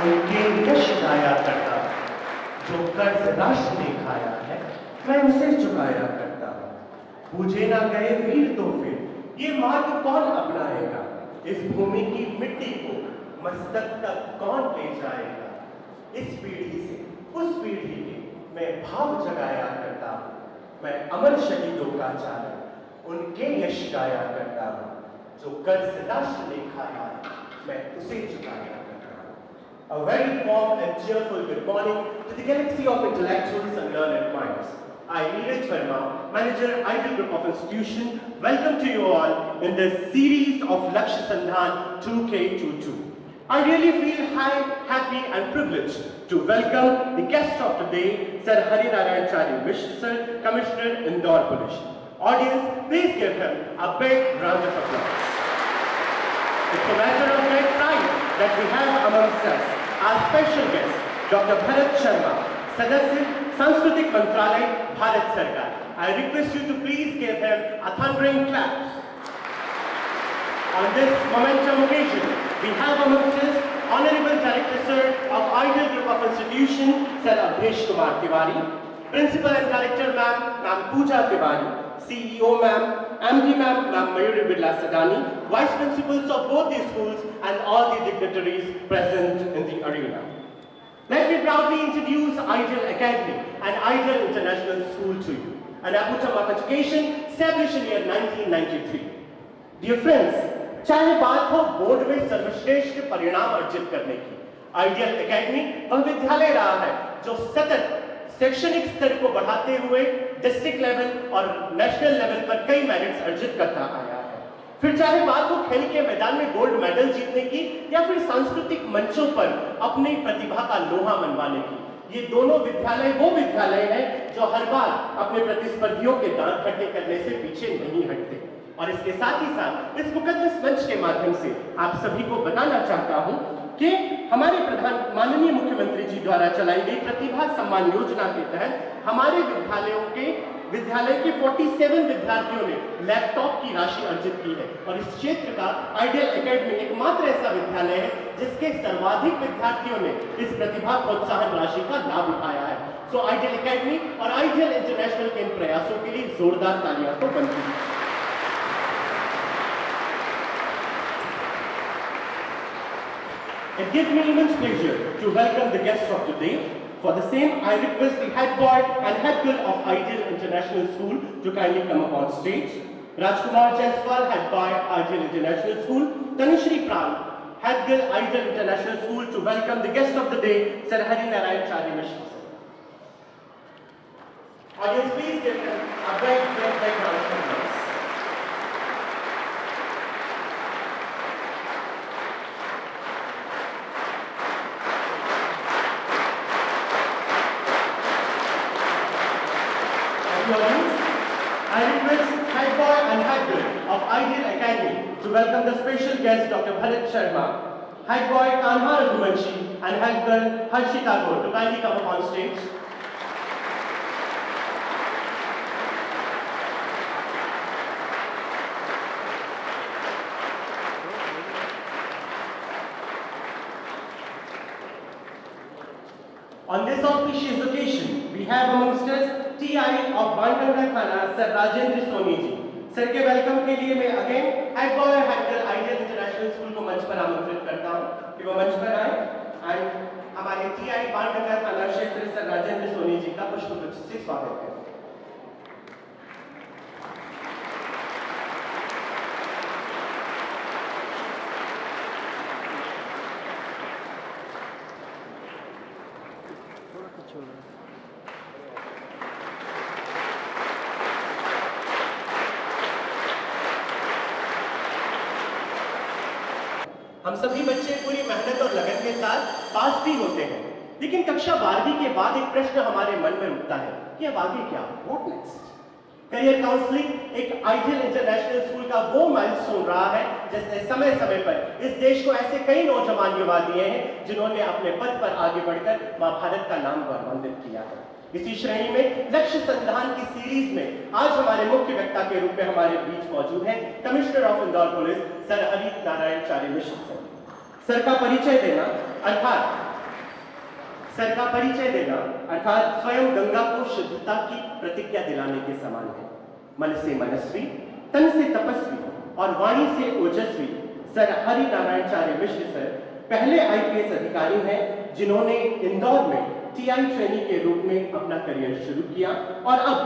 उनके यश गाया करता हूँ। जो कर्ज राष्ट्र ने खाया है, मैं उसे चुकाया करता हूँ। पूजे ना गए वीर तो फिर ये मार्ग कौन अपनाएगा? इस भूमि की मिट्टी को मस्तक तक कौन ले जाएगा? इस पीढ़ी से उस पीढ़ी के मैं भाव जगाया करता हूँ। मैं अमर शहीदों का चारण, उनके यश गाया करता हूँ। जो कर्ज राष्ट्र ने खाया है, मैं उसे चुकाया करता हूँ। A very warm and cheerful good morning to the galaxy of intellectuals and learned minds. I, Neeraj Verma, Manager, Ideal Group of Institution, welcome to you all in this series of Lakshya Sandhan 2K22. I really feel happy and privileged to welcome the guest of today, Sir Hari Narayan Chari Mishra Sir, Commissioner, Indore Police. Audience, please give him a big round of applause. It's a matter of great pride that we have amongst us our special guest, Dr. Bharat Sharma, Sadasya, Sanskritik Mantralay, Bharat Sarkar. I request you to please give him a thundering clap. On this momentum occasion, we have amongst us Honorable Director Sir of Ideal Group of Institution, Sir Abhesh Kumar Tiwari, Principal and Director Ma'am Pooja Tiwari, CEO Ma'am, MD Ma'am Mayuri Birla Sadani, Vice Principals of both these schools and all the dignitaries present in the arena. Let me proudly introduce Ideal Academy and Ideal International School to you, an aputum of education established in year 1993. Dear friends, चाहे बात हो board में सर्वश्रेष्ठ परिणाम अर्जित करने की, ideal academy वह विद्यालय रहा है जो सतत शैक्षणिक स्तर को बढ़ाते हुए डिस्ट्रिक्ट लेवल और नेशनल लेवल पर कई मेरिट्स अर्जित करता आया है। फिर चाहे बात हो खेल के मैदान में गोल्ड मेडल जीतने की या फिर सांस्कृतिक मंचों पर अपनी प्रतिभा का लोहा मनवाने की, ये दोनों विद्यालय वो विद्यालय है जो हर बार अपने प्रतिस्पर्धियों के दांत खट्टे करने से पीछे नहीं हटते। और इसके साथ ही साथ इस मुकद्दस मंच के माध्यम से आप सभी को बताना चाहता हूं कि हमारे माननीय मुख्यमंत्री जी द्वारा चलाई गई प्रतिभा सम्मान योजना के तहत हमारे विद्यालय के 47 विद्यार्थियों ने लैपटॉप की राशि अर्जित की है। और इस क्षेत्र का आइडियल एकेडमी एकमात्र ऐसा विद्यालय है जिसके सर्वाधिक विद्यार्थियों ने इस प्रतिभा प्रोत्साहन राशि का लाभ उठाया है। सो आइडियल एकेडमी और आइडियल इंटरनेशनल के इन प्रयासों के लिए जोरदार तालियां तो बनती है। It gives me immense pleasure to welcome the guests of today. For the same, I request the head boy and head girl of Ideal International School to kindly come up on stage. Rajkumar Jaiswal, head boy, Ideal International School. Tanushree Pran, head girl, Ideal International School, to welcome the guest of the day, Sir Hari Narayan Chari Mishra. Audience, please give them a big round of applause. I request head boy and head girl of Ideal Academy to welcome the special guest Dr. Bharat Sharma, head boy Kanha Raghuvanshi and head girl Harshita Kaur to kindly come up on stage. On this auspicious occasion, we have amongst us TI of Bandanga Thana, Sir Rajendra Soni ji. Sir के welcome के लिए मैं again head boy head girl ideal international school को मंच पर आमंत्रित करता हूं कि वो मंच पर आए एंड हमारे TI बाणगंगा थाना क्षेत्र सर राजेंद्र सोनी जी का पुष्पगुच्छ से स्वागत करें। हम सभी बच्चे पूरी मेहनत और लगन के साथ पास भी होते हैं, लेकिन कक्षा 12वीं के बाद एक प्रश्न हमारे मन में उठता है कि अब आगे क्या, व्हाट नेक्स्ट। करियर काउंसलिंग एक आइडियल इंटरनेशनल स्कूल का वो माइलस्टोन रहा है जिसने समय समय पर इस देश को ऐसे कई नौजवान युवा दिए हैं जिन्होंने अपने पथ पर आगे बढ़कर मां भारत का नाम गौरवान्वित किया है। इसी श्रेणी में लक्ष्य संधान की सीरीज में आज हमारे मुख्य वक्ता के रूप में हमारे बीच मौजूद हैं commissioner of Indore police sir Hari Narayan Chari Mishra sir. Sir का परिचय देना अर्थात सर का परिचय देना अर्थात स्वयं गंगा को शुद्धता की प्रतिज्ञा दिलाने के समान है। मन से मनस्वी, तन से तपस्वी और वाणी से ओजस्वी सर हरि नारायणचार्य मिश्र सर पहले आईपीएस अधिकारी हैं जिन्होंने इंदौर में टीआई ट्रेनी के रूप में अपना करियर शुरू किया और अब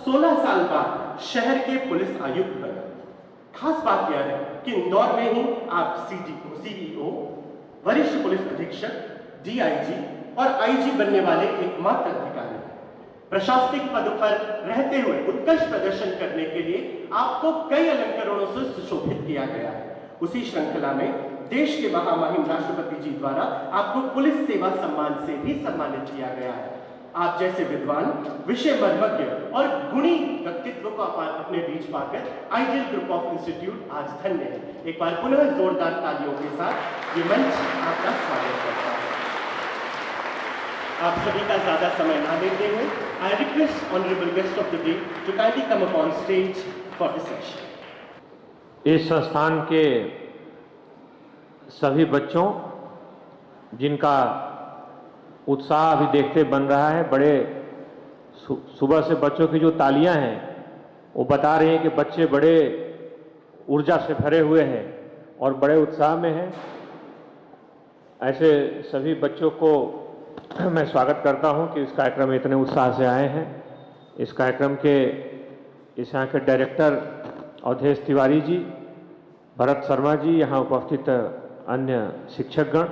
16 साल बाद शहर के पुलिस आयुक्त बने। खास बात यह है कि इंदौर में ही आप सीईओ, वरिष्ठ पुलिस अधीक्षक, डीआईजी और आईजी बनने वाले एकमात्र अधिकारी हैं। प्रशासनिक पद पर रहते हुए उत्कृष्ट प्रदर्शन करने के लिए आपको कई अलंकरणों से सुशोभित किया गया है। उसी श्रृंखला में देश के महामहिम राष्ट्रपति जी द्वारा आपको पुलिस सेवा सम्मान से भी सम्मानित किया गया है। आप जैसे विद्वान, विषय मर्मज्ञ और गुणी व्यक्तित्व को अपने बीच पाकर आइडियल ग्रुप ऑफ इंस्टीट्यूट आज धन्य है। एक बार पुनः जोरदार तालियों के साथ ये मंच आपका स्वागत करता है। आप सभी का ज्यादा समय ना देते हुए I request honourable guest of the day to kindly come upon stage for the session. इस संस्थान के सभी बच्चों जिनका उत्साह अभी देखते बन रहा है, बड़े सुबह से बच्चों की जो तालियां हैं वो बता रही हैं कि बच्चे बड़े ऊर्जा से भरे हुए हैं और बड़े उत्साह में हैं। ऐसे सभी बच्चों को मैं स्वागत करता हूं कि इस कार्यक्रम में इतने उत्साह से आए हैं। इस कार्यक्रम के इस यहाँ के डायरेक्टर अवधेश तिवारी जी, भरत शर्मा जी, यहाँ उपस्थित अन्य शिक्षकगण,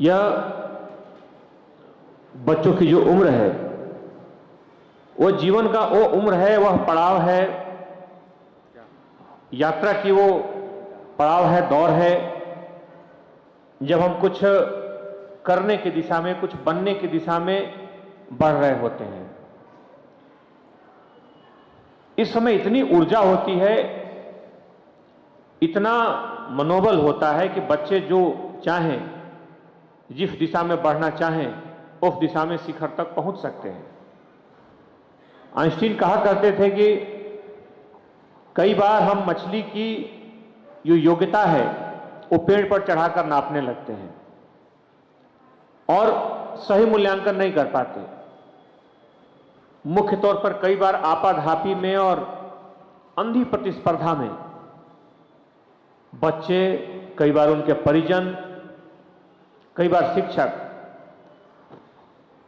यह बच्चों की जो उम्र है वो जीवन का वो उम्र है, वह पड़ाव है, यात्रा की वो पड़ाव है, दौर है जब हम कुछ करने की दिशा में, कुछ बनने की दिशा में बढ़ रहे होते हैं। इस समय इतनी ऊर्जा होती है, इतना मनोबल होता है कि बच्चे जो चाहें, जिस दिशा में बढ़ना चाहें, उस दिशा में शिखर तक पहुंच सकते हैं। आइंस्टीन कहा करते थे कि कई बार हम मछली की जो योग्यता है वो पेड़ पर चढ़ाकर नापने लगते हैं और सही मूल्यांकन नहीं कर पाते। मुख्य तौर पर कई बार आपाधापी में और अंधी प्रतिस्पर्धा में बच्चे, कई बार उनके परिजन, कई बार शिक्षक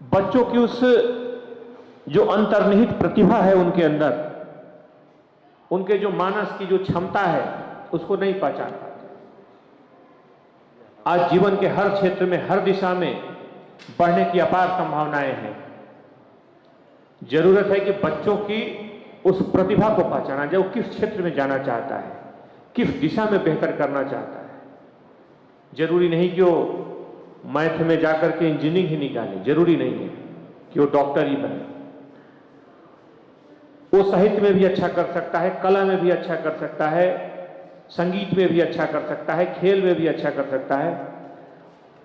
बच्चों की उस जो अंतर्निहित प्रतिभा है उनके अंदर, उनके जो मानस की जो क्षमता है उसको नहीं पहचान पाते। आज जीवन के हर क्षेत्र में, हर दिशा में बढ़ने की अपार संभावनाएं हैं। जरूरत है कि बच्चों की उस प्रतिभा को पहचाना जाए, वो किस क्षेत्र में जाना चाहता है, किस दिशा में बेहतर करना चाहता है। जरूरी नहीं कि वो मैथ में जाकर के इंजीनियरिंग ही निकाले, जरूरी नहीं है कि वो डॉक्टर ही बने। वो साहित्य में भी अच्छा कर सकता है, कला में भी अच्छा कर सकता है, संगीत में भी अच्छा कर सकता है, खेल में भी अच्छा कर सकता है।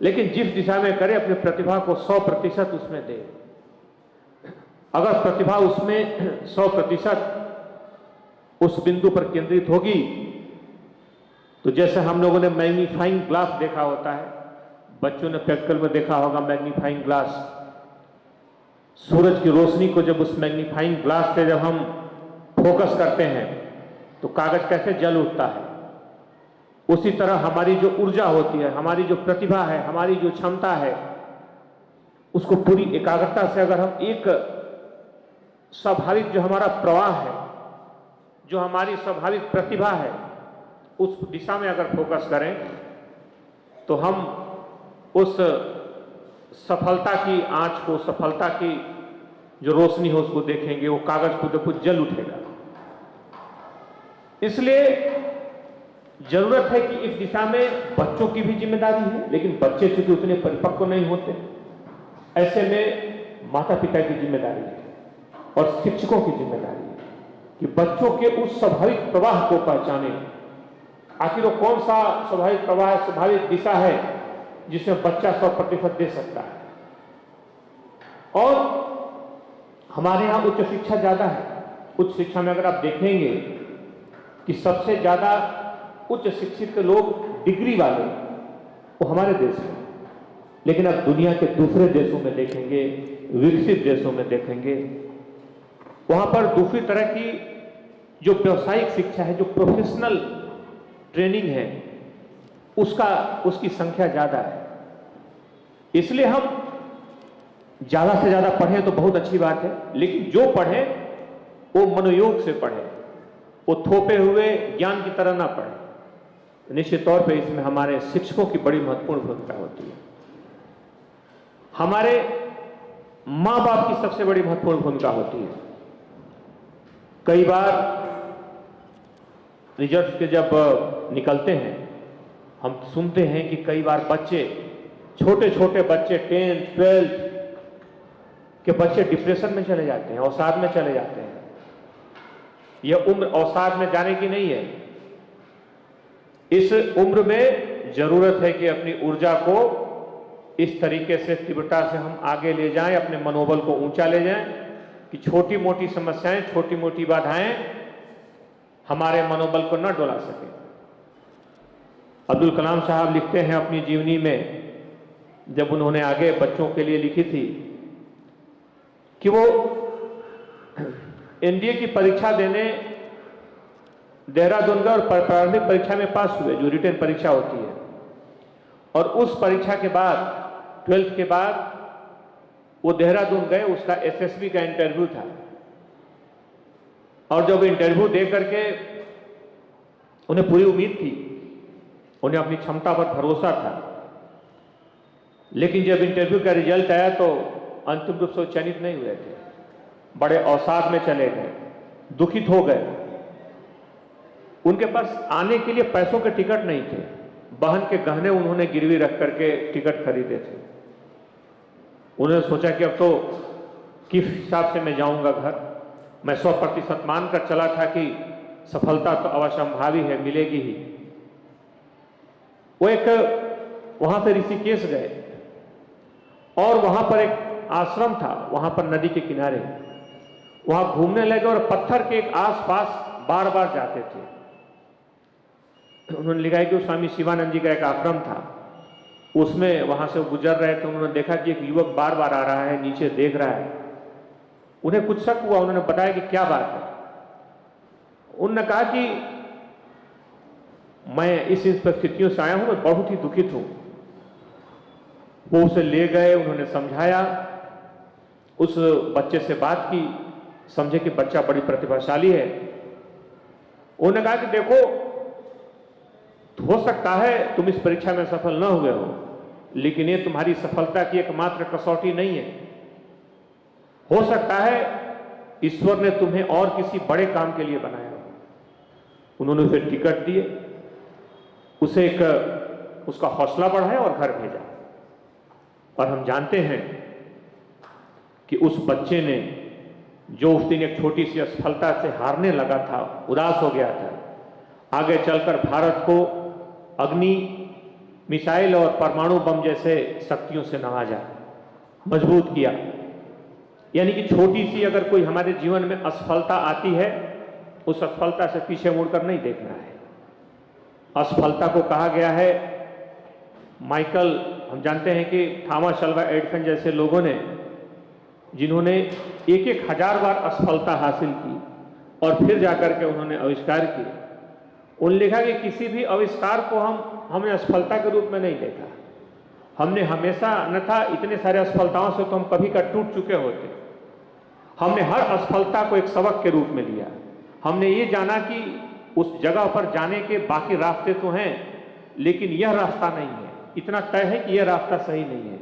लेकिन जिस दिशा में करे अपनी प्रतिभा को 100% उसमें दे। अगर प्रतिभा उसमें 100% उस बिंदु पर केंद्रित होगी तो जैसे हम लोगों ने मैग्नीफाइंग ग्लास देखा होता है, बच्चों ने प्रैक्टिकल में देखा होगा मैग्नीफाइंग ग्लास, सूरज की रोशनी को जब उस मैग्नीफाइंग ग्लास से जब हम फोकस करते हैं तो कागज कैसे जल उठता है। उसी तरह हमारी जो ऊर्जा होती है, हमारी जो प्रतिभा है, हमारी जो क्षमता है, उसको पूरी एकाग्रता से अगर हम एक स्वाभाविक जो हमारा प्रवाह है, जो हमारी स्वाभाविक प्रतिभा है, उस दिशा में अगर फोकस करें तो हम उस सफलता की आंच को, सफलता की जो रोशनी हो उसको देखेंगे, वो कागज को देखो जल उठेगा। इसलिए जरूरत है कि इस दिशा में बच्चों की भी जिम्मेदारी है, लेकिन बच्चे चूंकि उतने परिपक्व नहीं होते, ऐसे में माता पिता की जिम्मेदारी है और शिक्षकों की जिम्मेदारी है कि बच्चों के उस स्वाभाविक प्रवाह को पहचाने। आखिर वो कौन सा स्वाभाविक प्रवाह, स्वाभाविक दिशा है जिसमें बच्चा 100% दे सकता है। और हमारे यहाँ उच्च शिक्षा ज्यादा है। उच्च शिक्षा में अगर आप देखेंगे कि सबसे ज्यादा उच्च शिक्षित लोग, डिग्री वाले, वो हमारे देश में, लेकिन अब दुनिया के दूसरे देशों में देखेंगे, विकसित देशों में देखेंगे, वहां पर दूसरी तरह की जो व्यावसायिक शिक्षा है, जो प्रोफेशनल ट्रेनिंग है, उसकी संख्या ज्यादा है। इसलिए हम ज्यादा से ज्यादा पढ़ें तो बहुत अच्छी बात है, लेकिन जो पढ़ें वो मनोयोग से पढ़ें, वो थोपे हुए ज्ञान की तरह ना पढ़ें। निश्चित तौर पे इसमें हमारे शिक्षकों की बड़ी महत्वपूर्ण भूमिका होती है। हमारे मां बाप की सबसे बड़ी महत्वपूर्ण भूमिका होती है। कई बार रिजल्ट के जब निकलते हैं, हम सुनते हैं कि कई बार बच्चे, छोटे छोटे बच्चे 10th 12th के बच्चे डिप्रेशन में चले जाते हैं, अवसाद में चले जाते हैं। यह उम्र अवसाद में जाने की नहीं है। इस उम्र में जरूरत है कि अपनी ऊर्जा को इस तरीके से, तीव्रता से हम आगे ले जाएं, अपने मनोबल को ऊंचा ले जाएं कि छोटी मोटी समस्याएं, छोटी मोटी बाधाएं हमारे मनोबल को न डोला सके। अब्दुल कलाम साहब लिखते हैं अपनी जीवनी में, जब उन्होंने आगे बच्चों के लिए लिखी थी, कि वो एनडीए की परीक्षा देने देहरादून गए और प्रारंभिक परीक्षा में पास हुए, जो रिटन परीक्षा होती है। और उस परीक्षा के बाद, 12th के बाद वो देहरादून गए, उसका एसएसबी का इंटरव्यू था। और जब इंटरव्यू दे करके उन्हें पूरी उम्मीद थी, उन्हें अपनी क्षमता पर भरोसा था, लेकिन जब इंटरव्यू का रिजल्ट आया तो अंतिम रूप से चयनित नहीं हुए थे। बड़े अवसाद में चले गए, दुखित हो गए। उनके पास आने के लिए पैसों के टिकट नहीं थे, बहन के गहने उन्होंने गिरवी रख करके टिकट खरीदे थे। उन्होंने सोचा कि अब तो किस हिसाब से मैं जाऊंगा घर। मैं 100% मानकर चला था कि सफलता तो अवश्यंभावी है, मिलेगी ही। वो एक वहां से ऋषिकेश गए और वहां पर एक आश्रम था, वहां पर नदी के किनारे, वहां घूमने लगे और पत्थर के एक आसपास बार बार जाते थे। उन्होंने लिखा है कि स्वामी शिवानंद जी का एक आश्रम था, उसमें वहां से गुजर रहे थे। उन्होंने देखा कि एक युवक बार बार आ रहा है, नीचे देख रहा है। उन्हें कुछ शक हुआ, उन्होंने बताया कि क्या बात है। उन्होंने कहा कि मैं इस परिस्थितियों से आया हूं, मैं बहुत ही दुखित हूं। वो उसे ले गए, उन्होंने समझाया, उस बच्चे से बात की, समझे कि बच्चा बड़ी प्रतिभाशाली है। उन्होंने कहा कि देखो, हो सकता है तुम इस परीक्षा में सफल न हुए हो, लेकिन ये तुम्हारी सफलता की एकमात्र कसौटी नहीं है। हो सकता है ईश्वर ने तुम्हें और किसी बड़े काम के लिए बनाया हो। उन्होंने उसे टिकट दिए, उसे एक उसका हौसला बढ़ाया और घर भेजा। और हम जानते हैं कि उस बच्चे ने, जो उस दिन एक छोटी सी असफलता से हारने लगा था, उदास हो गया था, आगे चलकर भारत को अग्नि मिसाइल और परमाणु बम जैसे शक्तियों से नवाजा, मजबूत किया। यानी कि छोटी सी अगर कोई हमारे जीवन में असफलता आती है, उस असफलता से पीछे मुड़कर नहीं देखना है। असफलता को कहा गया है, माइकल, हम जानते हैं कि थॉमस अल्वा एडिसन जैसे लोगों ने, जिन्होंने 1,000 बार असफलता हासिल की और फिर जाकर के उन्होंने आविष्कार किए, उन्होंने लिखा कि किसी भी आविष्कार को हमने असफलता के रूप में नहीं देखा। हमने हमेशा, अन्यथा इतने सारे असफलताओं से तो हम कभी का टूट चुके होते। हमने हर असफलता को एक सबक के रूप में लिया। हमने ये जाना कि उस जगह पर जाने के बाकी रास्ते तो हैं, लेकिन यह रास्ता नहीं है। इतना तय है कि यह रास्ता सही नहीं है,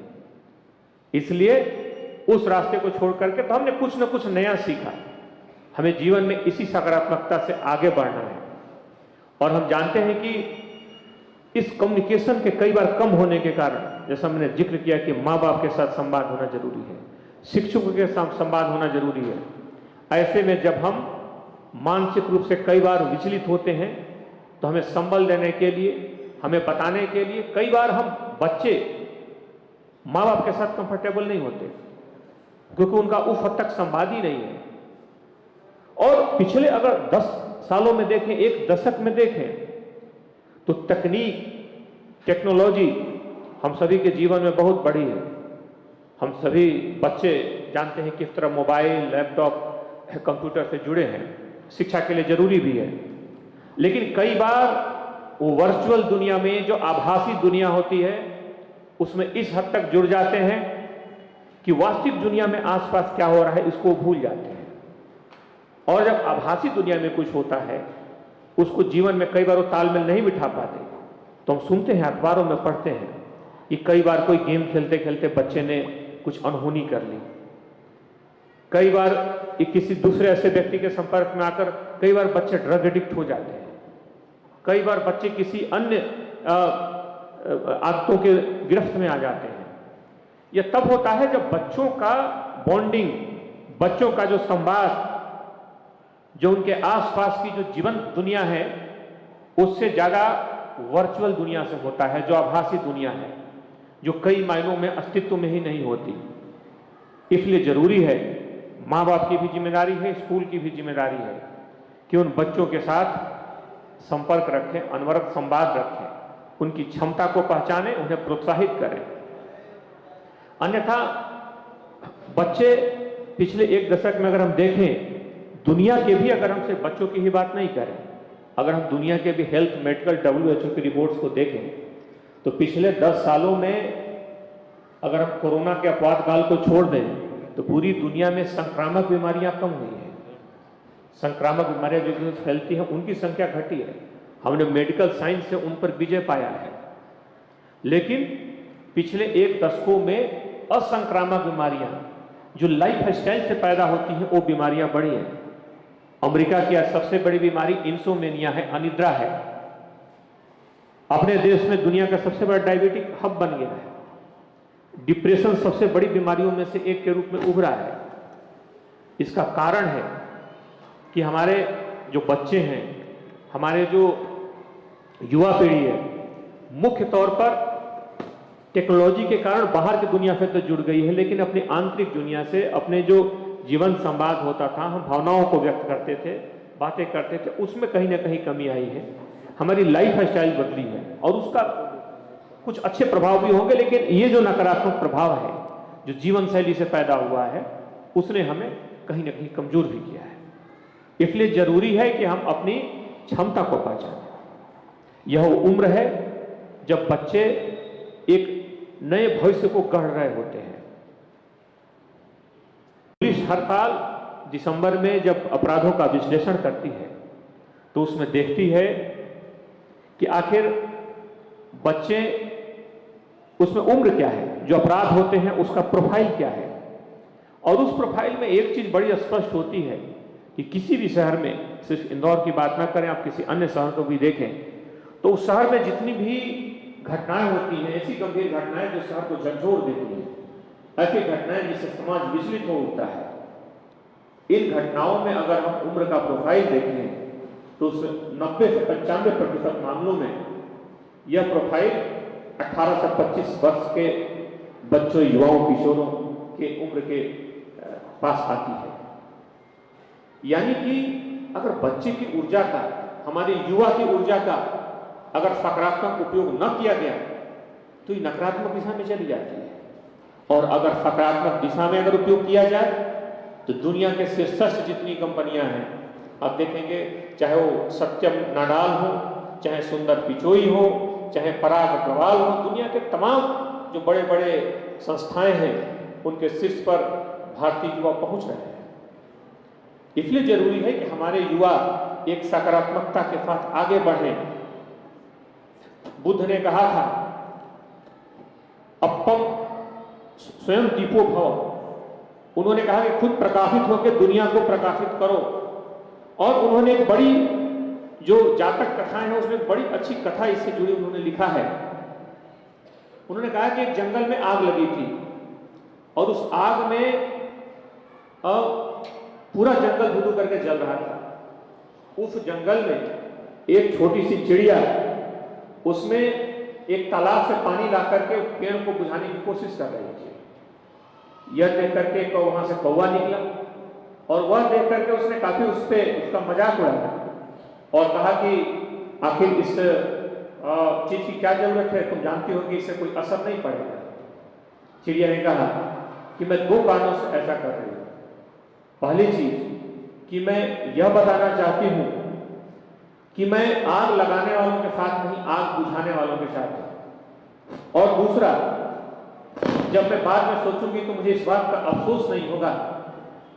इसलिए उस रास्ते को छोड़ करके तो हमने कुछ न कुछ नया सीखा। हमें जीवन में इसी सकारात्मकता से आगे बढ़ना है। और हम जानते हैं कि इस कम्युनिकेशन के कई बार कम होने के कारण, जैसा हमने जिक्र किया कि माँ बाप के साथ संवाद होना जरूरी है, शिक्षकों के साथ संवाद होना जरूरी है। ऐसे में जब हम मानसिक रूप से कई बार विचलित होते हैं, तो हमें संबल देने के लिए, हमें बताने के लिए, कई बार हम बच्चे माँ बाप के साथ कंफर्टेबल नहीं होते, क्योंकि उनका उस हद तक संवाद ही नहीं है। और पिछले अगर 10 सालों में देखें, एक दशक में देखें, तो तकनीक, टेक्नोलॉजी हम सभी के जीवन में बहुत बड़ी है। हम सभी बच्चे जानते हैं किस तरह मोबाइल, लैपटॉप, कंप्यूटर से जुड़े हैं, शिक्षा के लिए जरूरी भी है। लेकिन कई बार वो वर्चुअल दुनिया में जो आभासी दुनिया होती है उसमें इस हद तक जुड़ जाते हैं कि वास्तविक दुनिया में आसपास क्या हो रहा है इसको भूल जाते हैं। और जब आभासी दुनिया में कुछ होता है उसको जीवन में कई बार वो तालमेल नहीं बिठा पाते। तो हम सुनते हैं, अखबारों में पढ़ते हैं कि कई बार कोई गेम खेलते खेलते बच्चे ने कुछ अनहोनी कर ली, कई बार किसी दूसरे ऐसे व्यक्ति के संपर्क में आकर कई बार बच्चे ड्रग एडिक्ट हो जाते हैं, कई बार बच्चे किसी अन्य आदतों के गिरफ्त में आ जाते हैं। यह तब होता है जब बच्चों का बॉन्डिंग, बच्चों का जो संवाद, जो उनके आसपास की जो जीवंत दुनिया है उससे ज्यादा वर्चुअल दुनिया से होता है, जो आभासी दुनिया है, जो कई मायनों में अस्तित्व में ही नहीं होती। इसलिए जरूरी है, माँ बाप की भी जिम्मेदारी है, स्कूल की भी जिम्मेदारी है कि उन बच्चों के साथ संपर्क रखें, अनवरत संवाद रखें, उनकी क्षमता को पहचानें, उन्हें प्रोत्साहित करें। अन्यथा बच्चे पिछले एक दशक में अगर हम देखें, दुनिया के भी, अगर हम सिर्फ बच्चों की ही बात नहीं करें, अगर हम दुनिया के भी हेल्थ, मेडिकल, WHO की रिपोर्ट्स को देखें तो पिछले 10 सालों में अगर हम कोरोना के अपवाद काल को छोड़ दें तो पूरी दुनिया में संक्रामक बीमारियां कम हुई है। संक्रामक बीमारियां जो फैलती हैं उनकी संख्या घटी है। हमने मेडिकल साइंस से उन पर विजय पाया है। लेकिन पिछले एक दशकों में असंक्रामक बीमारियां जो लाइफ स्टाइल से पैदा होती हैं वो बीमारियां बढ़ी हैं। अमेरिका की आज सबसे बड़ी बीमारी इंसोमेनिया है, अनिद्रा है। अपने देश में दुनिया का सबसे बड़ा डायबिटिक हब बन गया है। डिप्रेशन सबसे बड़ी बीमारियों में से एक के रूप में उभरा है। इसका कारण है कि हमारे जो बच्चे हैं, हमारे जो युवा पीढ़ी है, मुख्य तौर पर टेक्नोलॉजी के कारण बाहर की दुनिया से तो जुड़ गई है, लेकिन अपनी आंतरिक दुनिया से, अपने जो जीवन संवाद होता था, हम भावनाओं को व्यक्त करते थे, बातें करते थे, उसमें कहीं ना कहीं कमी आई है। हमारी लाइफ स्टाइल बदली है और उसका कुछ अच्छे प्रभाव भी होंगे, लेकिन ये जो नकारात्मक प्रभाव है जो जीवन शैली से पैदा हुआ है उसने हमें कहीं ना कहीं कमजोर भी किया है। इसलिए जरूरी है कि हम अपनी क्षमता को पहचानें। यह वो उम्र है जब बच्चे एक नए भविष्य को गढ़ रहे होते हैं। पुलिस हर साल दिसंबर में जब अपराधों का विश्लेषण करती है तो उसमें देखती है कि आखिर बच्चे, उसमें उम्र क्या है, जो अपराध होते हैं उसका प्रोफाइल क्या है। और उस प्रोफाइल में एक चीज बड़ी स्पष्ट होती है कि किसी भी शहर में, सिर्फ इंदौर की बात ना करें, आप किसी अन्य शहर को भी देखें तो उस शहर में जितनी भी घटनाएं होती हैं, ऐसी गंभीर घटनाएं जो शहर को झकझोर देती हैं, ऐसी घटनाएं जिससे समाज विचलित हो उठता है, इन घटनाओं में अगर हम उम्र का प्रोफाइल देखें तो 90 से 95% मामलों में यह प्रोफाइल 18 से 25 वर्ष के बच्चों, युवाओं, किशोरों के उम्र के पास आती है। यानी कि अगर बच्चे की ऊर्जा का, हमारे युवा की ऊर्जा का अगर सकारात्मक उपयोग न किया गया तो ये नकारात्मक दिशा में चली जाती है। और अगर सकारात्मक दिशा में अगर उपयोग किया जाए तो दुनिया के शीर्षस्थ जितनी कंपनियां हैं, आप देखेंगे, चाहे वो सत्यम नाडाल हो, चाहे सुंदर पिचोई हो, चाहे पराग अग्रवाल हो, दुनिया के तमाम जो बड़े बड़े संस्थाएं हैं उनके शीर्ष पर भारतीय युवा पहुंच रहे हैं। इसलिए जरूरी है कि हमारे युवा एक सकारात्मकता के साथ आगे बढ़ें। बुद्ध ने कहा था, अपम स्वयं दीपो भव। उन्होंने कहा कि खुद प्रकाशित होकर दुनिया को प्रकाशित करो। और उन्होंने एक बड़ी जो जातक कथाएं हैं उसमें बड़ी अच्छी कथा इससे जुड़ी उन्होंने लिखा है। उन्होंने कहा कि एक जंगल में आग लगी थी और उस आग में पूरा जंगल धू धू करके जल रहा था। उस जंगल में एक छोटी सी चिड़िया उसमें एक तालाब से पानी ला करके पेड़ को बुझाने की कोशिश कर रही थी। यह देख करके वहां से कौवा निकला और वह देख करके उसने काफी उसका मजाक उड़ाया और कहा कि आखिर इस चीज की क्या जरूरत है, तुम जानती हो कि इससे कोई असर नहीं पड़ेगा। चिड़िया ने कहा कि मैं 2 कारणों से ऐसा कर रही हूं। पहली चीज कि मैं यह बताना चाहती हूं कि मैं आग लगाने वालों के साथ नहीं, आग बुझाने वालों के साथ हूं। और दूसरा, जब मैं बाद में सोचूंगी तो मुझे इस बात का अफसोस नहीं होगा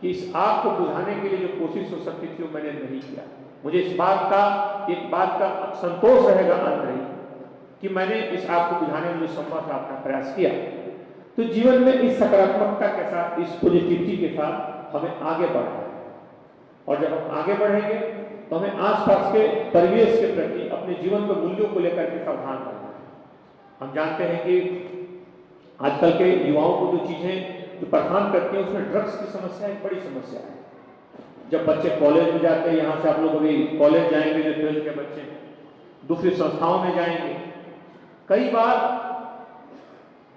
कि इस आग को बुझाने के लिए जो कोशिश हो सकती थी वो मैंने नहीं किया। मुझे इस बात का संतोष रहेगा अंतरिम कि मैंने इस आग को बुझाने में जो संभव था अपना प्रयास किया। तो जीवन में इस सकारात्मकता के साथ, इस पॉजिटिविटी के साथ हमें आगे बढ़ना है। और जब हम आगे बढ़ेंगे तो हमें आसपास के परिवेश के प्रति, अपने जीवन के मूल्यों को लेकर के सावधान रहना है। हम जानते हैं कि आजकल के युवाओं को जो चीजें जो परेशान करती हैं उसमें ड्रग्स की समस्या एक बड़ी समस्या है। जब बच्चे कॉलेज में जाते हैं, यहाँ से आप लोग अभी कॉलेज जाएंगे, जो 12th के बच्चे दूसरी संस्थाओं में जाएंगे, कई बार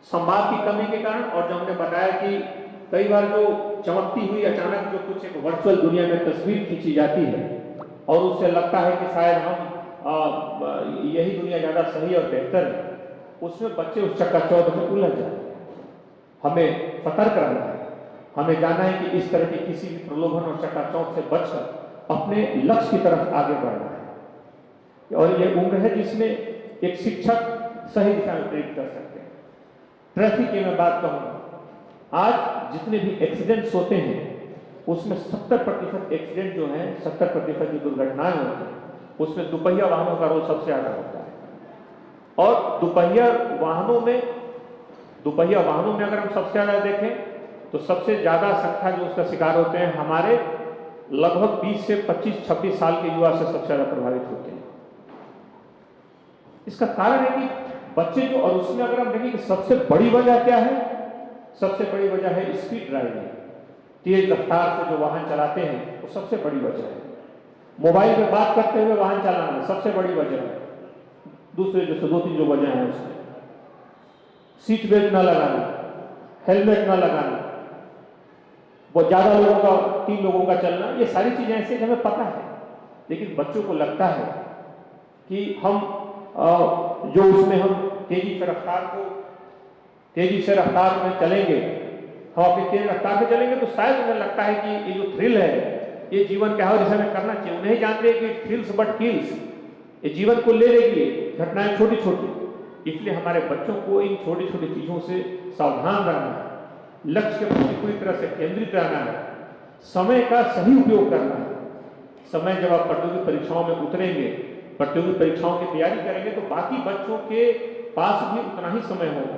संवाद की कमी के कारण, और जो हमने बताया कि कई बार जो चमकती हुई अचानक जो कुछ एक वर्चुअल दुनिया में तस्वीर खींची जाती है और उससे लगता है कि शायद हम यही दुनिया ज्यादा सही और बेहतर है, उसमें बच्चे उस चक्काचौंध में उलझ जाते हैं। हमें सतर्क रहना है, हमें जानना है कि इस तरह की किसी भी प्रलोभन और चक्काचौंध से बचकर अपने लक्ष्य की तरफ आगे बढ़ना है। और यह उम्र है जिसमें एक शिक्षक सही दिशा में प्रेरित कर सकते हैं। ट्रैफिक की मैं बात कहूंगा, आज जितने भी एक्सीडेंट्स होते हैं उसमें 70% एक्सीडेंट जो है, 70% जो दुर्घटनाएं होती हैं उसमें दुपहिया वाहनों का रोल सबसे ज्यादा होता है। और दुपहिया वाहनों में अगर हम सबसे ज्यादा देखें तो सबसे ज्यादा संख्या जो उसका शिकार होते हैं हमारे लगभग 20 से 25-26 साल के युवा से सबसे ज्यादा प्रभावित होते हैं। इसका कारण है कि बच्चे जो, और उसमें अगर हम देखें कि सबसे बड़ी वजह क्या है, सबसे बड़ी वजह है स्पीड ड्राइविंग, तेज रफ्तार से जो वाहन चलाते हैं वो सबसे बड़ी वजह है। मोबाइल पे बात करते हुए वाहन चलाना सबसे बड़ी वजह है। दूसरे जो 2-3 जो वजह है उसमें सीट बेल्ट ना लगाना, हेलमेट ना लगाना, वो ज्यादा लोगों का, 3 लोगों का चलना, ये सारी चीजें ऐसी हमें पता है। लेकिन बच्चों को लगता है कि हम जो उसमें हम तेजी से रफ्तार में चलेंगे, हम अपनी तेज रफ्तार से चलेंगे तो शायद उन्हें लगता है कि ये जो थ्रिल है ये जीवन क्या है और इसे हमें करना चाहिए। उन्हें जानते हैं कि थ्रिल्स बट किल्स, ये जीवन को ले लेगी घटनाएं छोटी छोटी। इसलिए हमारे बच्चों को इन छोटी छोटी चीजों से सावधान रहना है, लक्ष्य के प्रति पूरी तरह से केंद्रित रहना है, समय का सही उपयोग करना है। समय जब आप प्रतियोगी परीक्षाओं में उतरेंगे, प्रतियोगी परीक्षाओं की तैयारी करेंगे तो बाकी बच्चों के पास भी उतना ही समय होगा,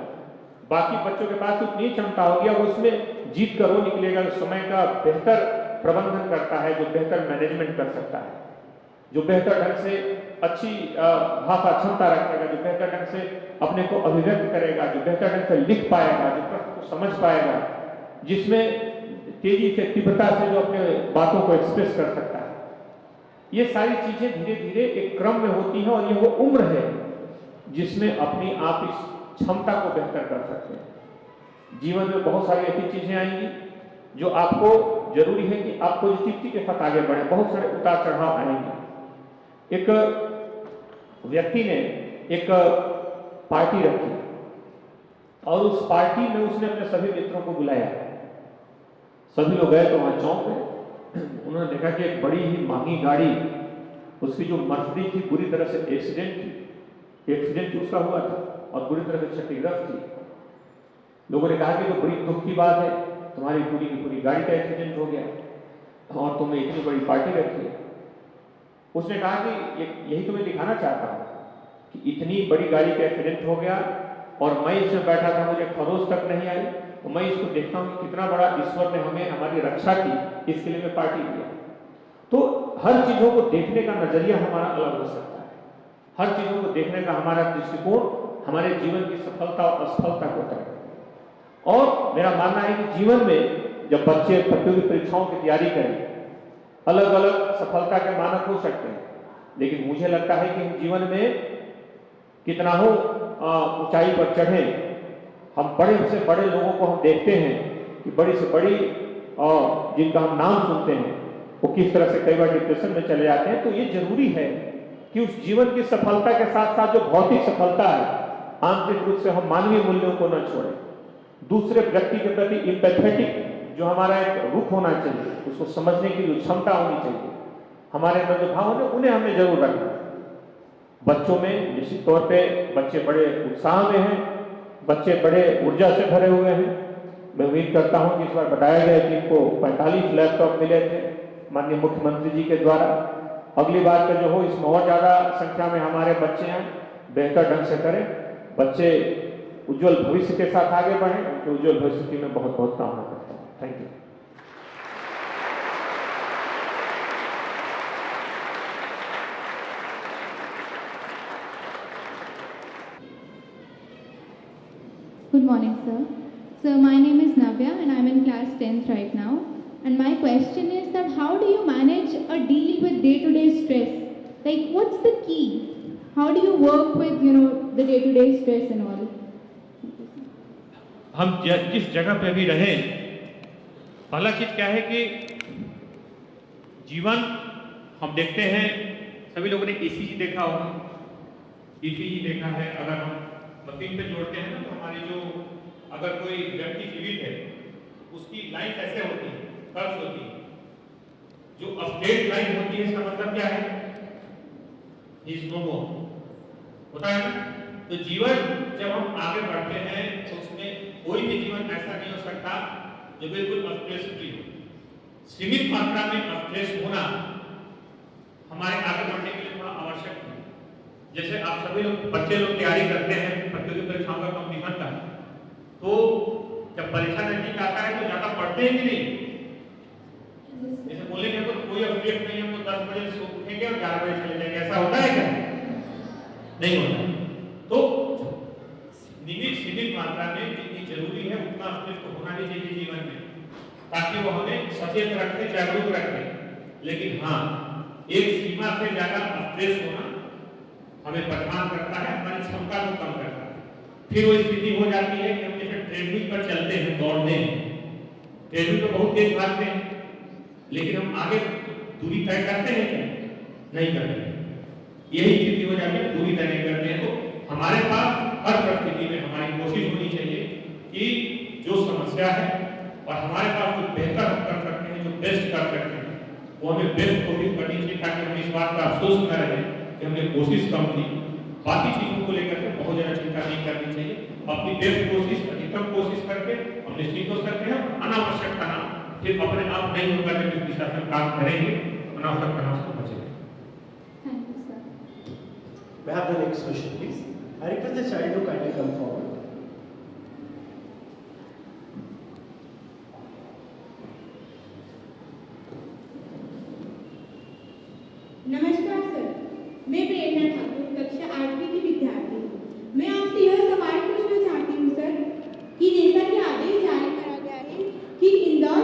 बाकी बच्चों के पास उतनी क्षमता होगी और उसमें जीत कर वो निकलेगा जो समय का बेहतर प्रबंधन करता है, जो बेहतर मैनेजमेंट कर सकता है, जो बेहतर ढंग से अच्छी भाषा क्षमता रखेगा, जो बेहतर ढंग से अपने को अभिव्यक्त करेगा, जो बेहतर ढंग से लिख पाएगा, जो प्रश्न को समझ पाएगा, जिसमें तेजी से, तीव्रता से जो अपने बातों को एक्सप्रेस कर सकता है। ये सारी चीजें धीरे धीरे एक क्रम में होती हैं और ये वो उम्र है जिसमें अपनी आप इस क्षमता को बेहतर कर सकते हैं। जीवन में बहुत सारी ऐसी चीजें आएंगी जो आपको जरूरी है कि आप पॉजिटिविटी के साथ आगे बढ़े। बहुत सारे उतार चढ़ाव आएंगे। एक व्यक्ति ने एक पार्टी रखी और उस पार्टी में उसने अपने सभी मित्रों को बुलाया। सभी लोग गए तो वहां चौंक गए। उन्होंने देखा कि एक बड़ी ही महंगी गाड़ी, उसकी जो मर्सिडीज थी बुरी तरह से एक्सीडेंट उसका हुआ था और बुरी तरह से क्षतिग्रस्त थी। लोगों ने कहा कि तो बड़ी दुख की बात है, तुम्हारी पूरी की पूरी गाड़ी का एक्सीडेंट हो गया और तुमने इतनी बड़ी पार्टी रखी है। उसने कहा कि यही तुम्हें दिखाना चाहता हूं कि इतनी बड़ी गाड़ी का एक्सीडेंट हो गया और मैं इसमें बैठा था, मुझे खरोच तक नहीं आई, तो मैं इसको देखता हूं कि कितना बड़ा ईश्वर ने हमें हमारी रक्षा की, इसके लिए मैं पार्टी दिया। तो हर चीजों को देखने का नजरिया हमारा अलग हो सकता है। हर चीजों को देखने का हमारा दृष्टिकोण हमारे जीवन की सफलता और असफलता को तय करता है। और मेरा मानना है कि जीवन में जब बच्चे प्रतियोगी परीक्षाओं की तैयारी करें, अलग अलग सफलता के मानक हो सकते हैं, लेकिन मुझे लगता है कि हम जीवन में कितना हो ऊंचाई पर चढ़े, हम बड़े से बड़े लोगों को हम देखते हैं कि बड़ी से बड़ी जिनका हम नाम सुनते हैं वो किस तरह से कई बार डिप्रेशन में चले जाते हैं। तो ये जरूरी है कि उस जीवन की सफलता के साथ साथ जो भौतिक सफलता है, आंतरिक रूप से हम मानवीय मूल्यों को न छोड़ें। दूसरे व्यक्ति के प्रति इम्पैथेटिक जो हमारा एक रुख होना चाहिए, उसको समझने की जो क्षमता होनी चाहिए, हमारे अंदर जो भाव है उन्हें हमें जरूर रखना है। बच्चों में निश्चित तौर पे बच्चे बड़े उत्साह में हैं, बच्चे बड़े ऊर्जा से भरे हुए हैं। मैं उम्मीद करता हूं कि इस बार बताया गया कि इनको 45 लैपटॉप मिले थे माननीय मुख्यमंत्री जी के द्वारा। अगली बार का जो हो इसमें और ज़्यादा संख्या में हमारे बच्चे हैं, बेहतर ढंग से करें। बच्चे उज्जवल भविष्य के साथ आगे बढ़ें, उनके उज्जवल भविष्य की मैं बहुत बहुत कामना करता हूँ। Thank you. Good morning, sir. Sir, my name is Navya and I'm in class 10th right now. And my question is that how do you manage or deal with day-to-day stress? Like, what's the key? How do you work with, the day-to-day stress and all? हम जिस जगह पे भी रहें, पहला चीज क्या है कि जीवन हम देखते हैं, सभी लोगों ने ईसीजी देखा होगा, ईसीजी देखा है। अगर हम मशीन पे जोड़ते हैं ना, तो हमारी जो अगर कोई व्यक्ति जीवित है उसकी लाइन ऐसे होती है, कर्व्स होती है। जो स्ट्रेट लाइन होती है इसका मतलब क्या है? इज नो मोर होता है ना। तो जीवन जब हम आगे बढ़ते हैं तो उसमें कोई भी जीवन ऐसा नहीं हो सकता जो बिल्कुल स्ट्रेस फ्री हो। सीमित मात्रा में स्ट्रेस होना हमारे आगे बढ़ने के लिए थोड़ा आवश्यक है। जैसे आप सभी लोग बच्चे लोग तैयारी करते हैं प्रतियोगी परीक्षाओं का कंपटीशन का, तो जब परीक्षा नजदीक आता है तो ज्यादा पढ़ते हैं कि नहीं? जैसे बोलेंगे तो कोई अपडेट नहीं, हम तो 10 बजे से उठेंगे और 11 बजे चले जाएंगे, ऐसा होता है क्या? नहीं होता। तो सीमित मात्रा में जितनी जरूरी है उतना स्ट्रेस को होना नहीं चाहिए जीवन में, ताकि वो हमें सचेत रखे, जागरूक रखे। लेकिन हाँ, एक सीमा से ज्यादा स्ट्रेस होना हमें परेशान करता है, हमारी क्षमता को कम करता है। फिर वो स्थिति हो जाती है कि हम जैसे ट्रेडमिल पर चलते हैं, दौड़ते हैं, ट्रेडमिल पर बहुत तेज भागते हैं, लेकिन हम आगे दूरी तय करते हैं क्या? नहीं करते। यही स्थिति हो जाती है, दूरी तय नहीं करते हैं। तो हमारे पास हर परिस्थिति में हमारी कोशिश होनी चाहिए कि जो समस्या है और हमारे पास जो बेहतर हम कर सकते हैं, जो बेस्ट कर सकते हैं, वो हमें बेस्ट कोशिश करनी चाहिए, ताकि हम इस बात का अफसोस न रहे कि हमने कोशिश कम की। बाकी चीजों को लेकर के बहुत ज्यादा चिंता नहीं करनी चाहिए। अपनी बेस्ट कोशिश, अधिकतम कोशिश करके हम निश्चित हो सकते हैं। अनावश्यक तनाव फिर अपने आप नहीं होगा, जब इस दिशा से काम करेंगे अनावश्यक तनाव से बचेंगे। Thank you, sir. May I have the next question, please? I request the child to kindly come forward. नमस्कार सर, मैं प्रेरणा ठाकुर कक्षा 8वीं की विद्यार्थी हूँ। मैं आपसे यह सवाल पूछना चाहती हूँ सर कि जैसा कि आदेश जारी करा गया है कि इंदौर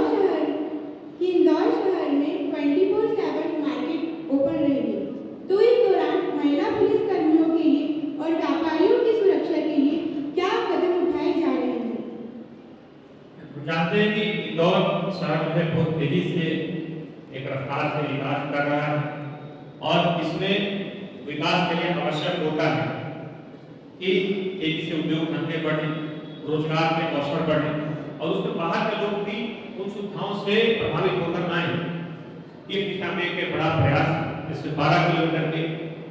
शहर में 24/7 मार्केट ओपन रहेगी, तो इस दौरान महिला पुलिस कर्मियों के लिए और व्यापारियों की सुरक्षा के लिए क्या कदम उठाए जा रहे हैं? जानते हैं कि इंदौर शहर जो है बहुत तेजी से एक रफ्तार से विकास कर रहा है, और इसमें विकास के लिए आवश्यक होता है कि तेजी से उद्योग धंधे बढ़े, रोजगार के अवसर बढ़े, और उसके बाहर के लोग भी उन सुविधाओं से प्रभावित होकर आए। इस दिशा में एक बड़ा प्रयास, इससे 12 किलोमीटर के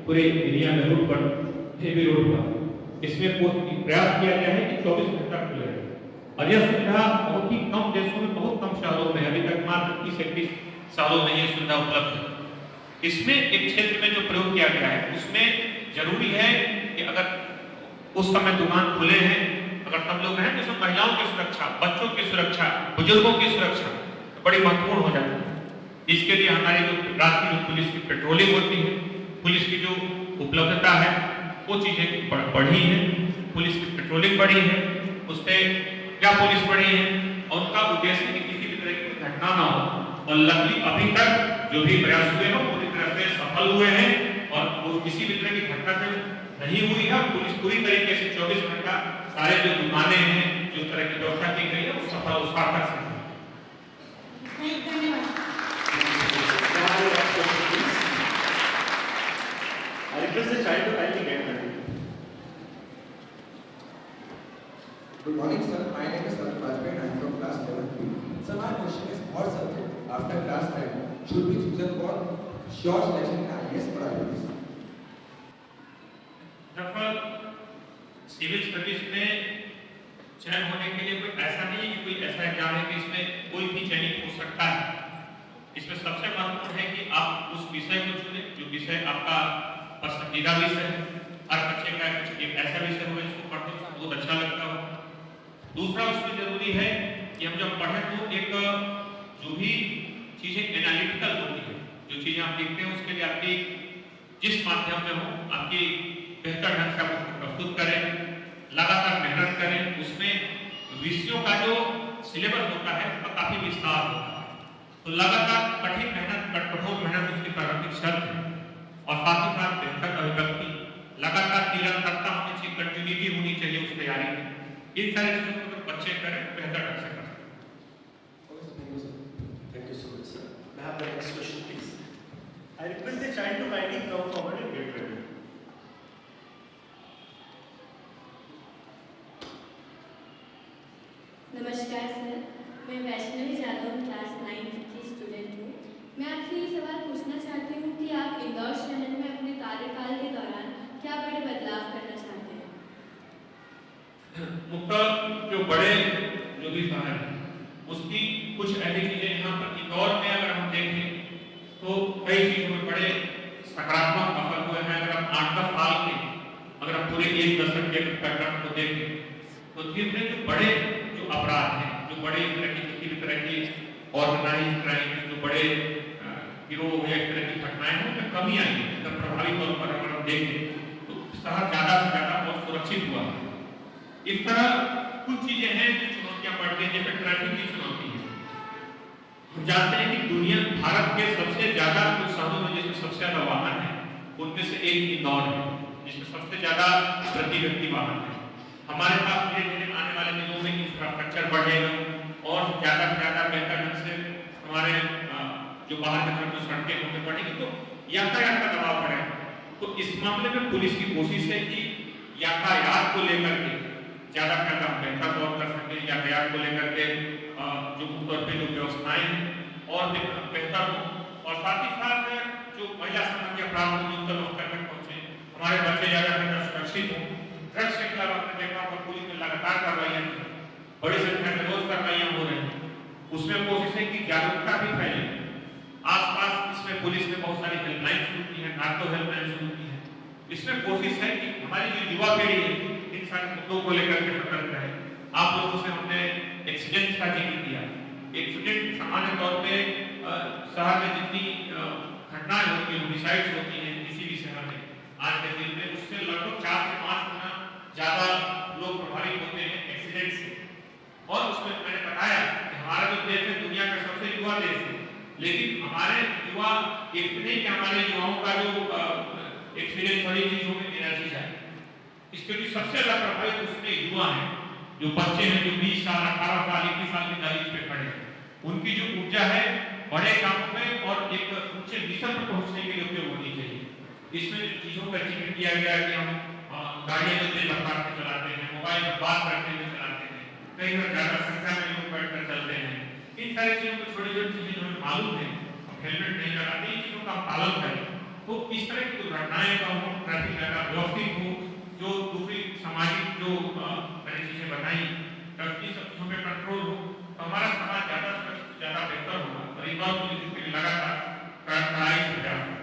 पूरे एरिया में रोड पर, हेवी रोड पर, इसमें प्रयास किया गया है कि 24 घंटा खुले रहे। और यह सुविधा बहुत ही कम देशों में, बहुत कम शहरों में, अभी तक मात्र 30-31 शहरों में यह सुविधा उपलब्ध है। इसमें एक क्षेत्र में जो प्रयोग किया गया है उसमें जरूरी है कि अगर उस समय दुकान खुले हैं, अगर सब लोग हैं, तो इसमें महिलाओं की सुरक्षा, बच्चों की सुरक्षा, बुजुर्गों की सुरक्षा बड़ी महत्वपूर्ण हो जाती है। इसके लिए हमारी जो रात की जो पुलिस की पेट्रोलिंग होती है, पुलिस की जो उपलब्धता है, वो चीजें बढ़ी है, पुलिस की पेट्रोलिंग बढ़ी है, उससे क्या पुलिस बढ़ी है, और उनका उद्देश्य कि किसी भी तरह की घटना ना हो। और लकली अभी तक जो भी प्रयास हुए हैं पूरी तरह से सफल हुए हैं, और वो किसी भी तरह की घटना से नहीं हुई है। पुलिस पूरी तरीके से 24 घंटा सारे जो दुकानें हैं, जो तरह की व्यवस्था की गई है, वो सफल सार्थक से। धन्यवाद। I morning, sir. My name is Ravi Bajpayee and I am from class 11B. Sir, my question is, what subject after class 10 should be chosen for sure selection in IAS or IPS? दरअसल civil service में चयन होने के लिए कोई ऐसा नहीं है कि कोई ऐसा एग्जाम है कि इसमें कोई भी चयनित हो सकता है। इसमें सबसे महत्वपूर्ण है कि आप उस विषय को चुनें जो विषय आपका पसंदीदा विषय है। हर बच्चे का कुछ एक ऐसा विषय होगा जिसको पढ़ने में बहुत अच्छा लगता हो। दूसरा उसमें जरूरी है कि हम जब पढ़ें तो एक जो भी चीजें एनालिटिकल होती है, जो चीजें आप देखते हैं उसके लिए आपकी जिस माध्यम में हो आपकी बेहतर ढंग से आप उसको प्रस्तुत करें, लगातार मेहनत करें। उसमें विषयों का जो सिलेबस होता है उसका काफी विस्तार होता है, तो लगातार कठिन मेहनत, कठोर मेहनत उसकी प्रारंभिक शर्त है। और साथ ही साथ बेहतर अभिव्यक्ति, लगातार निरंतरता होनी चाहिए, कंटिन्यूटी होनी चाहिए उस तैयारी में। इन सारी चीजों को अगर बच्चे करें तो बेहतर ढंग से कर सकते हैं। Thank you so much, sir. May I have the next question, please? I request the child to kindly come forward and get ready. नमस्कार सर, मैं वैष्णवी यादव क्लास 9 की स्टूडेंट हूँ। मैं आपसे ये सवाल पूछना चाहती हूँ कि आप इंदौर शहर में अपने कार्यकाल के दौरान क्या बड़े बदलाव करना चाहते हैं? मुख्य जो बड़े जो भी शहर है उसकी कुछ ऐसी चीजें यहाँ पर इंदौर में अगर हम देखें तो कई चीजों में बड़े सकारात्मक सफल हुए हैं। अगर हम 8-10 साल के अगर हम पूरे एक दशक के पैटर्न को देखें तो धीरे जो बड़े जो अपराध हैं, जो बड़े इस तरह की किसी भी तरह की ऑर्गेनाइज क्राइम, जो बड़े गिरोह या इस तरह की घटनाएं हैं उनमें कमी आई है। जब प्रभावी तौर पर अगर हम देखें तो शहर ज्यादा से ज्यादा और सुरक्षित हुआ है। इस तरह कुछ चीजें हैं जो चुनौतियां बढ़ती हैं, जैसे ट्रैफिक की चुनौती है। हम जानते हैं कि दुनिया भारत के सबसे ज्यादा कुछ शहरों में जिसमें सबसे ज्यादा वाहन है उनमें से एक इंदौर है, जिसमें सबसे ज्यादा प्रति व्यक्ति वाहन है। हमारे पास धीरे धीरे आने वाले दिनों में इंफ्रास्ट्रक्चर बढ़ेगा और ज्यादा से ज्यादा बेहतर ढंग से हमारे जो बाहर की तरफ जो सड़कें होंगे बढ़ेंगी तो यातायात का दबाव बढ़ेगा। तो इस मामले में पुलिस की कोशिश है कि यातायात को लेकर के ज्यादा से ज्यादा बेहतर तौर कर सके, यातायात को लेकर के जो तौर पे जो व्यवस्थाएं हैं और बेहतर हो। और साथ ही साथ जो महिला संबंधी अपराध न्यूनतम स्तर तक पहुंचे, हमारे बच्चे ज्यादा से ज्यादा सुरक्षित हो। ड्रग्स के खिलाफ आपने देखा होगा पुलिस में लगातार कार्रवाइयां बड़ी संख्या में रोज कार्रवाइयां हो रही हैं। उसमें कोशिश है कि जागरूकता भी फैले। आसपास इसमें पुलिस ने बहुत सारी हेल्पलाइन शुरू की है, नार्को हेल्पलाइन शुरू की है। इसमें कोशिश है कि हमारी जो युवा पीढ़ी है इन सारे मुद्दों को लेकर के सतर्क रहे। आप लोगों से हमने एक्सीडेंट का जिक्र किया। एक्सीडेंट सामान्य तौर पे शहर में जितनी घटनाएं होती हैं, होमिसाइड्स होती हैं किसी भी शहर में आज के दिन में, उससे लगभग 4 से 5 गुना ज्यादा लोग प्रभावित होते हैं एक्सीडेंट से। और उसमें मैंने बताया कि हमारा जो देश है दुनिया का सबसे युवा देश है, लेकिन हमारे युवा इतने कि हमारे युवाओं का जो एक्सीडेंट वाली चीजों में एनर्जी है, इसके लिए सबसे ज्यादा प्रभावित उसमें युवा है। जो बच्चे हैं जो 20 साल 18 साल 21 साल की दहलीज पे खड़े हैं, उनकी जो ऊर्जा है बड़े कामों में और एक ऊंचे मिशन पर पहुंचने के लिए उपयोग होनी चाहिए। इसमें जो चीजों का जिक्र किया गया कि हम गाड़ियां जो तेज रफ्तार से चलाते हैं, मोबाइल पर बात करते हुए चलाते हैं, कई बार ज्यादा संख्या में लोग बैठकर चलते हैं, इन सारी चीजों को छोटी छोटी चीजें जो हमें मालूम है, हेलमेट नहीं लगाते, इन चीजों का पालन करें तो इस तरह की दुर्घटनाएं का हो, ट्रैफिक ज्यादा व्यवस्थित हो। जो दूसरी सामाजिक जो मैंने चीजें बताई सब चीजों पे कंट्रोल हो तो हमारा समाज ज्यादा ज्यादा बेहतर होगा। और इस बात को लगातार कड़ाई से प्रयास करें।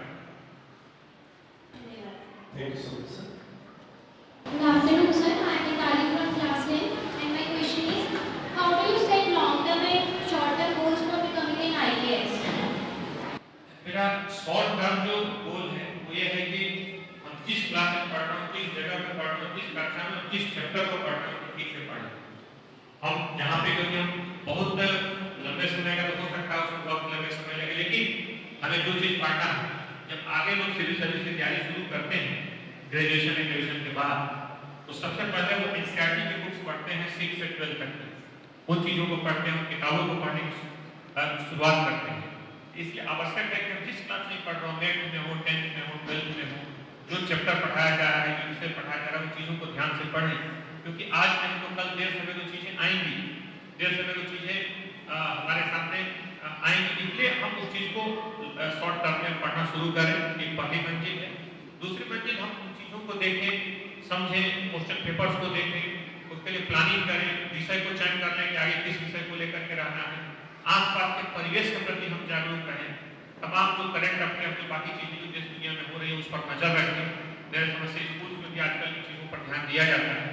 Thank you so much, sir. Good afternoon, sir. I am Nitali from class 10, and my question is, how do you set long-term and short-term goals for becoming an IAS? मेरा शॉर्ट टर्म जो गोल है वो ये है कि हम किस class में पढ़ रहे हैं, किस जगह पे पढ़ रहे हैं, किस कक्षा में किस चैप्टर को पढ़ रहे हैं, ठीक से पढ़ें। हम जहाँ पे क्योंकि हम बहुत लंबे समय का तो हो सकता है उसमें बहुत लंबे समय लगे, लेकिन हमें जो चीज पढ़ना है, जब आगे लोग सिविल सर्विस की तैयारी शुरू करते हैं ग्रेजुएशन या ग्रेजुएशन के बाद, तो सबसे पहले वो एनसीईआरटी की बुक्स पढ़ते हैं 6 से 12 तक की। उन चीजों को पढ़ते हैं, किताबों को पढ़ने की शुरुआत करते हैं। इसलिए आवश्यक है कि हम जिस क्लास में पढ़ रहे हो, 8th में हो, 10th में हो, 12th में हो, जो चैप्टर पढ़ाया जा रहा है, जो विषय पढ़ाया जा रहा है, उन चीजों को ध्यान से पढ़ें। क्योंकि आज नहीं तो कल देर समय को चीजें आएंगी, देर समय को चीजें हमारे सामने आएंगी। इसलिए हम उस चीज को शॉर्ट टर्म में पढ़ना शुरू करें, एक पहली मंजिल है। दूसरी मंजिल हम उन चीजों को देखें, समझें, क्वेश्चन पेपर्स को देखें, उसके लिए प्लानिंग करें, विषय को चयन कर लें कि आगे किस विषय को लेकर के रहना है, आसपास के परिवेश के प्रति हम जागरूक रहें, तमाम जो करंट अफेयर अपनी बाकी चीजें जो देश दुनिया में हो रही है उस पर नजर रखें। मेरे समझ से स्कूल में भी आजकल इन चीजों पर ध्यान दिया जाता है।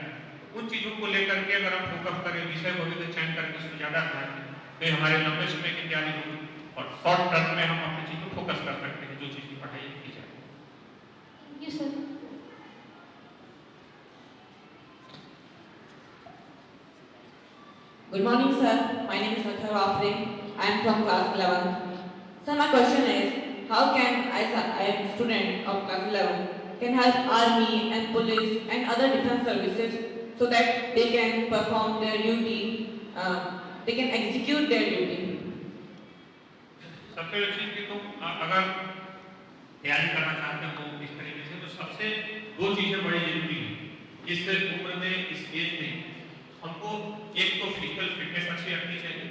उन चीजों को लेकर के अगर हम फोकस करें, विषय को भी चयन करके उसमें ज्यादा ध्यान दें, तो हमारे लंबे समय की तैयारी होगी और शॉर्ट टर्म में हम अपनी चीज को फोकस कर सकते हैं, जो चीज की पढ़ाई की जाए। Thank you sir. Good morning, sir. My name is Athar Afre. I am from class 11. Sir, my question is, how can I am a student of class 11, can help army and police and other defense services so that they can perform their duty, they can execute their duty? सबसे अच्छी चीज तो अगर तैयारी करना चाहते हो इस तरीके से, तो सबसे दो चीजें बड़ी जरूरी है इस उम्र में, इस एज में। हमको एक तो फिजिकल फिटनेस अच्छी रखनी चाहिए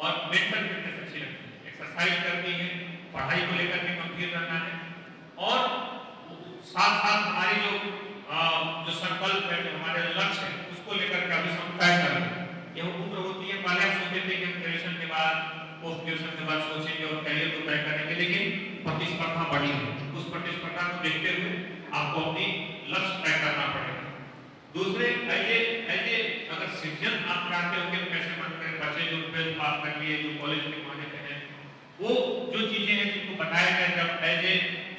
और मेंटल फिटनेस अच्छी रखनी है। एक्सरसाइज करनी है, पढ़ाई को लेकर के गंभीर रहना है और साथ साथ हमारी जो संकल्प है, जो हमारे लक्ष्य है, उसको लेकर के अभी हम तय कर रहे हैं। यह उम्र होती है, पहले हम सोचते थे कि हम ग्रेजुएशन के बाद, पोस्ट ग्रेजुएशन के बाद सोचेंगे और करियर को तय करेंगे, लेकिन प्रतिस्पर्धा बढ़ी है। उस प्रतिस्पर्धा को देखते हुए आपको अपनी लक्ष्य तय करना पड़ेगा। दूसरे ऐसे अगर सिटीजन आप चाहते हो कि कैसे मन करें, बच्चे जो 12th पास कर लिए, जो कॉलेज के माने पे हैं, वो जो चीजें हैं जिनको बताया गया, जब ऐसे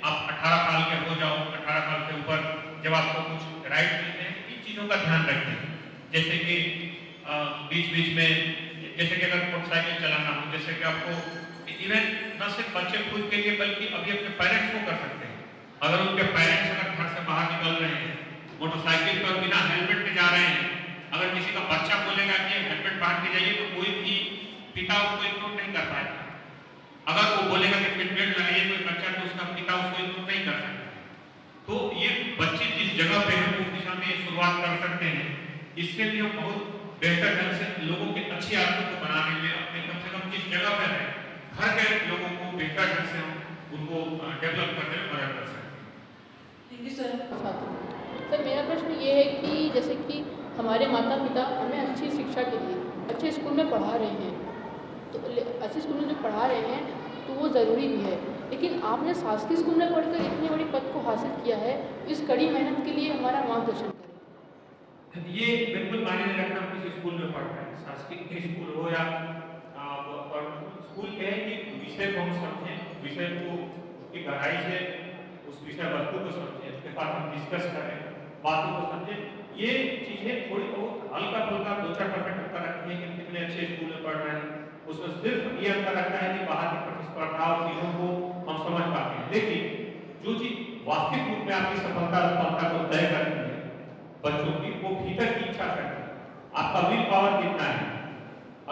आप 18 साल के हो जाओ, 18 साल के ऊपर जब आपको कुछ राइट मिलते हैं, इन चीजों का ध्यान रखें। जैसे कि बीच बीच में, जैसे कि अगर मोटरसाइकिल चलाना हो, जैसे कि आपको इवन न सिर्फ बच्चे खुद के लिए बल्कि अभी अपने पेरेंट्स को कर सकते हैं। अगर उनके पेरेंट्स अगर घर से बाहर निकल रहे हैं, मोटरसाइकिल पर बिना हेलमेट के जा रहे हैं, अगर किसी का बच्चा बोलेगा कि हेलमेट पहन के जाइए, तो कोई भी पिता उसको इग्नोर नहीं कर पाएगा। अगर वो बोलेगा कि हेलमेट लगाइए कोई बच्चा, तो उसका पिता उसको इग्नोर नहीं कर सकता। तो ये बच्चे जिस जगह पे हैं उस दिशा में शुरुआत कर सकते हैं। इससे भी हम बहुत बेहतर ढंग से लोगों की अच्छी आदतों को बनाने में, अपने कम से कम जिस जगह पर है, घर के लोगों को बेहतर ढंग से हम उनको डेवलप करने में मदद कर सकते हैं। Thank you, sir. सर, मेरा प्रश्न ये है कि जैसे कि हमारे माता पिता हमें अच्छी शिक्षा के लिए अच्छे स्कूल में पढ़ा रहे हैं, तो अच्छे स्कूल में जो पढ़ा रहे हैं तो वो ज़रूरी भी है, लेकिन आपने शासकीय स्कूल में पढ़कर इतनी बड़ी पद को हासिल किया है, इस कड़ी मेहनत के लिए हमारा मार्गदर्शन करें। ये बिल्कुल मायने नहीं रखता हम किसी स्कूल में पढ़ रहे हैं, शासकीय स्कूल हो या स्कूल के है कि विषय को हम समझें, विषय को उसकी गहराई से, उस विषय वस्तु को समझें, उसके बाद हम डिस्कस करें, बातों को समझें। ये चीजें थोड़ी बहुत हल्का फुल्का 2-4% अंतर रखती है कि कितने अच्छे स्कूल में पढ़ रहे हैं, उसमें सिर्फ ये अंतर रखता है कि बाहर की प्रतिस्पर्धा और चीजों को हम समझ पाते हैं। लेकिन जो चीज वास्तविक रूप में आपकी सफलता को तय करती है बच्चों की, वो भीतर की इच्छा शक्ति, आपका विल पावर कितना है।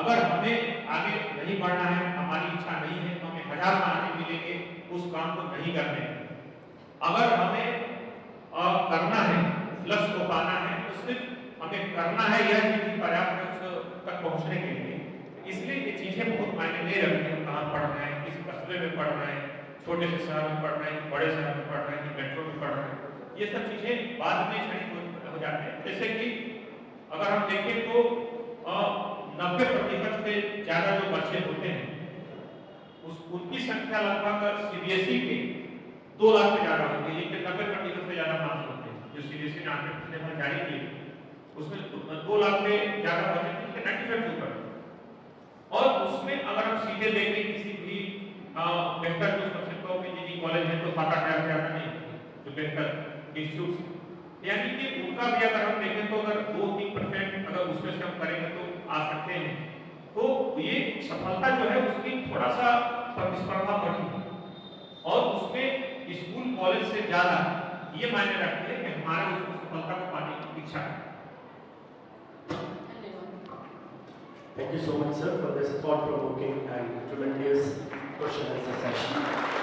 अगर हमें आगे नहीं बढ़ना है, हमारी इच्छा नहीं है, तो हमें 1000 बहाने मिलेंगे उस काम को नहीं करने। अगर हमें करना है, लक्ष्य को पाना है, तो सिर्फ हमें करना है, यह चीज पर्याप्त तक पहुंचने के लिए। इसलिए ये चीजें बहुत मायने नहीं रखती हैं, कहाँ पढ़ रहे हैं, किस कस्बे में पढ़ रहे हैं, छोटे से शहर में पढ़ रहे हैं, बड़े शहर में पढ़ रहे हैं, मेट्रो में पढ़ रहे हैं, ये सब चीजें बाद में क्षणिक हो जाते हैं। जैसे कि अगर हम देखें तो 90% से ज्यादा जो बच्चे होते हैं उनकी संख्या लगभग सीबीएसई के 2 लाख से ज्यादा होती है। 90% से ज्यादा मार्क्स होते हैं जो सीबीएसई ने आंकड़े पिछले साल जारी किए, उसमें 2 लाख से ज्यादा बच्चे 95 के ऊपर। और उसमें अगर हम सीधे देखें किसी भी बेहतर जो सबसे टॉप इंजीनियरिंग कॉलेज है तो 7-8 हजार ज्यादा नहीं, जो बेहतर इंस्टीट्यूट, यानी कि उनका भी अगर हम देखें तो अगर 2-3% अगर उसमें से हम करेंगे तो आ सकते हैं। तो ये सफलता जो है उसकी थोड़ा सा प्रतिस्पर्धा बढ़ी है और उसमें स्कूल कॉलेज से ज्यादा ये मायने रखते हैं कि हमारे उसको सफलता को पाने की इच्छा है। Thank you so much, sir, for this thought-provoking and tremendous question and answer session.